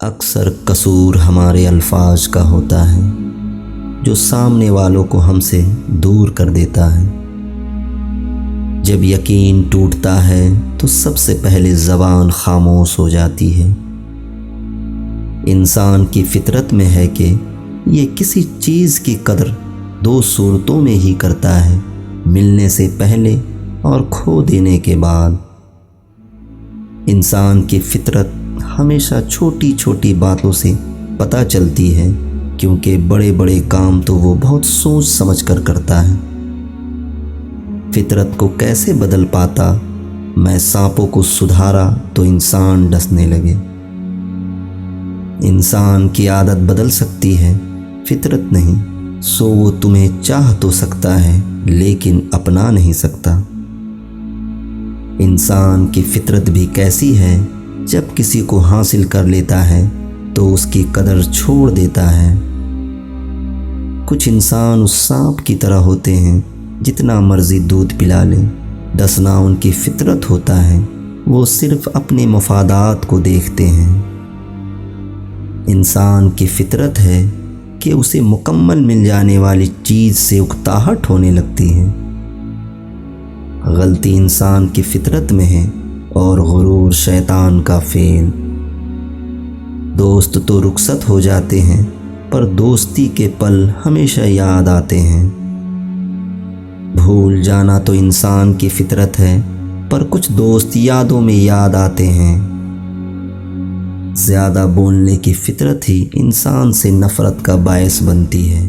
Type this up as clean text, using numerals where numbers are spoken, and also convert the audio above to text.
اکثر قصور ہمارے الفاظ کا ہوتا ہے جو سامنے والوں کو ہم سے دور کر دیتا ہے۔ جب یقین ٹوٹتا ہے تو سب سے پہلے زبان خاموش ہو جاتی ہے۔ انسان کی فطرت میں ہے کہ یہ کسی چیز کی قدر دو صورتوں میں ہی کرتا ہے، ملنے سے پہلے اور کھو دینے کے بعد۔ انسان کی فطرت ہمیشہ چھوٹی چھوٹی باتوں سے پتہ چلتی ہے، کیونکہ بڑے بڑے کام تو وہ بہت سوچ سمجھ کر کرتا ہے۔ فطرت کو کیسے بدل پاتا؟ میں سانپوں کو سدھارا تو انسان ڈسنے لگے۔ انسان کی عادت بدل سکتی ہے، فطرت نہیں، سو وہ تمہیں چاہ تو سکتا ہے لیکن اپنا نہیں سکتا۔ انسان کی فطرت بھی کیسی ہے، جب کسی کو حاصل کر لیتا ہے تو اس کی قدر چھوڑ دیتا ہے۔ کچھ انسان اس سانپ کی طرح ہوتے ہیں، جتنا مرضی دودھ پلا لیں، ڈسنا ان کی فطرت ہوتا ہے، وہ صرف اپنے مفادات کو دیکھتے ہیں۔ انسان کی فطرت ہے کہ اسے مکمل مل جانے والی چیز سے اکتاہٹ ہونے لگتی ہے۔ غلطی انسان کی فطرت میں ہے اور غرور شیطان کا فعل۔ دوست تو رخصت ہو جاتے ہیں، پر دوستی کے پل ہمیشہ یاد آتے ہیں۔ بھول جانا تو انسان کی فطرت ہے، پر کچھ دوست یادوں میں یاد آتے ہیں۔ زیادہ بولنے کی فطرت ہی انسان سے نفرت کا باعث بنتی ہے۔